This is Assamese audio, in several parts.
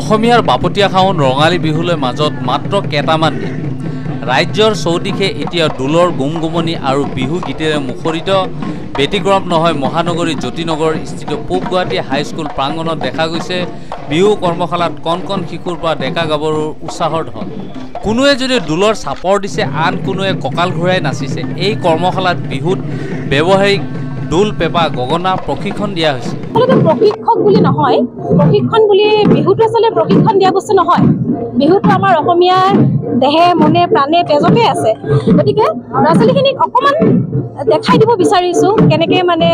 অসমীয়াৰ বাপতীয়া খাউন ৰঙালী বিহুলৈ মাজত মাত্ৰ কেইটামান দিন। ৰাজ্যৰ চৌদিশে এতিয়া ঢোলৰ গুমগুমনি আৰু বিহু গীতেৰে মুখৰিত। ব্যতিক্ৰম নহয় মহানগৰী জ্যোতিনগৰ স্থিত পূব গুৱাহাটী হাইস্কুল প্ৰাংগণত দেখা গৈছে বিহু কৰ্মশালাত কণ কণ শিশুৰ পৰা ডেকা গাভৰুৰ উৎসাহৰ ধন। কোনোৱে যদি ঢোলৰ চাপৰ দিছে, আন কোনোৱে কঁকাল ঘূৰাই নাচিছে। এই কৰ্মশালাত বিহুত ব্যৱহাৰিক ঢোল, পেঁপা, গগনা প্ৰশিক্ষণ দিয়া হৈছে। প্ৰশিক্ষক বুলি নহয়, প্ৰশিক্ষণ বুলি বিহুটো আচলতে প্ৰশিক্ষণ দিয়া বস্তু নহয়। বিহুটো আমাৰ অসমীয়াৰ দেহে মনে প্ৰাণে তেজতে আছে। গতিকে ল'ৰা ছোৱালীখিনিক অকণমান দেখাই দিব বিচাৰিছোঁ কেনেকৈ মানে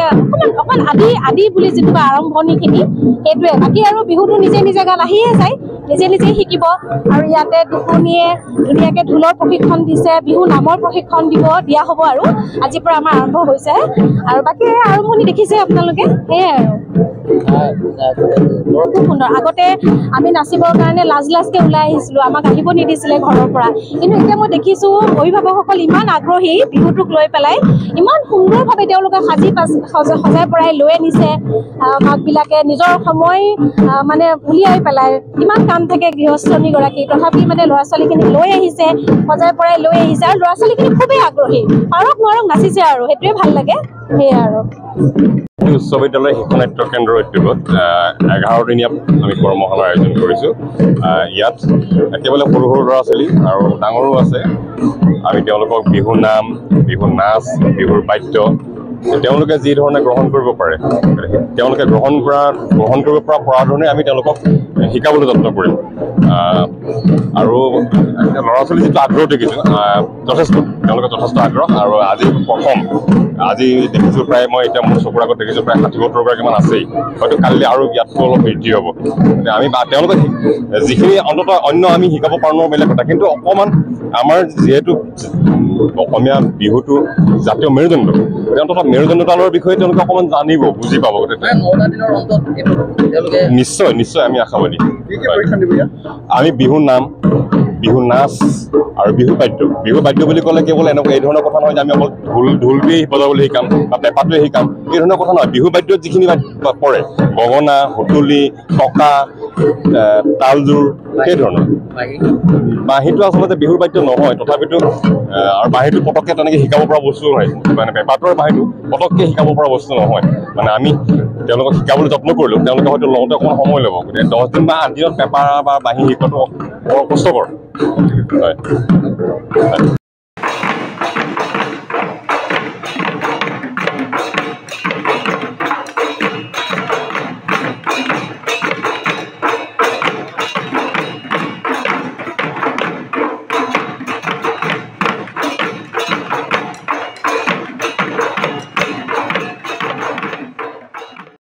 অকণমান আদি বুলি যিটো আৰম্ভণিখিনি সেইটোৱে। বাকী আৰু বিহুটো নিজে নিজে গান আহিয়ে যায়, নিজে নিজেই শিকিব। আৰু ইয়াতে দুপনীয়ে ধুনীয়াকৈ ঢোলৰ প্ৰশিক্ষণ দিছে, বিহু নামৰ প্ৰশিক্ষণ দিয়া হ'ব আৰু আজিৰ পৰা আমাৰ আৰম্ভ হৈছে। আৰু বাকী আৰম্ভণি দেখিছে আপোনালোকে, সেয়াই আৰু খুব সুন্দৰ। আগতে আমি নাচিবৰ কাৰণে লাজকে ওলাই আহিছিলোঁ, আমাক আহিব নিদিছিলে ঘৰৰ পৰা। কিন্তু এতিয়া মই দেখিছোঁ অভিভাৱকসকল ইমান আগ্ৰহী বিহুটোক লৈ পেলাই, ইমান সুন্দৰভাৱে তেওঁলোকে সজাই পৰাই লৈ আনিছে। মাকবিলাকে নিজৰ সময় মানে উলিয়াই পেলাই, ইমান কাম থাকে গৃহস্থনীগৰাকী, তথাপি মানে ল'ৰা ছোৱালীখিনিক লৈ আহিছে, সজাই পৰাই লৈ আহিছে। আৰু ল'ৰা ছোৱালীখিনি খুবেই আগ্ৰহী, পাৰক নোৱাৰক নাচিছে আৰু সেইটোৱে ভাল লাগে। সেয়াই আৰু উচ্চ বিদ্যালয় শিশু নাট্য কেন্দ্ৰৰ উদ্যোগত 11 দিনীয়া আমি কৰ্মশালাৰ আয়োজন কৰিছোঁ। ইয়াত একেবাৰে সৰু সৰু ল'ৰা ছোৱালী আৰু ডাঙৰো আছে। আমি তেওঁলোকক বিহু নাম, বিহু নাচ, বিহুৰ বাদ্য তেওঁলোকে যি ধৰণে গ্ৰহণ কৰিব পাৰে, তেওঁলোকে গ্ৰহণ কৰিব পৰা ধৰণে আমি তেওঁলোকক শিকাবলৈ যত্ন কৰিম। আৰু ল'ৰা ছোৱালী যিটো আগ্ৰহ দেখিছোঁ, তেওঁলোকে যথেষ্ট আগ্ৰহ। আৰু আজি দেখিছোঁ প্ৰায়, মই এতিয়া মোৰ চকুৰ আগত দেখিছোঁ প্ৰায় 60-70গৰাকীমান আছেই। হয়তো কালিলৈ আৰু ইয়াতকৈ অলপ বৃদ্ধি হ'ব। আমি তেওঁলোকে যিখিনি অন্ততঃ অন্য আমি শিকাব পাৰোঁ ন বেলেগ কথা, কিন্তু অকণমান আমাৰ যিহেতু অসমীয়া বিহুটো জাতীয় মেৰুদণ্ড, অন্ততঃ মেৰুদণ্ডডালৰ বিষয়ে তেওঁলোকে অকণমান জানিব, বুজি পাব। নিশ্চয় আমি আশাবাদী। আমি বিহু নাম, বিহু নাচ আৰু বিহু বাদ্য বুলি ক'লে কেৱল এনেকুৱা এই ধৰণৰ কথা নহয় যে আমি অকল ঢোলটোৱে বজাবলৈ শিকাম বা পেঁপাটোৱে শিকাম, এই ধৰণৰ কথা নহয়। বিহু বাদ্যত যিখিনি পৰে, গগনা, সুতুলি, টকা, তালযোৰ, সেই ধৰণৰ। বাঁহীটো আচলতে বিহুৰ বাদ্য নহয়, তথাপিতো আৰু বাঁহীটো পটককৈ তেনেকৈ শিকাব পৰা বস্তু নহয়। মানে পেঁপাটো আৰু বাঁহীটো পটককৈ শিকাব পৰা বস্তু নহয়। মানে আমি তেওঁলোকক শিকাবলৈ যত্ন কৰিলোঁ, তেওঁলোকে হয়তো লওঁতে অকণমান সময় ল'ব। গতিকে 10 দিন বা 8 দিনত পেঁপা বা বাঁহী শিকোৱাটো বৰ কষ্টকৰ। হয়।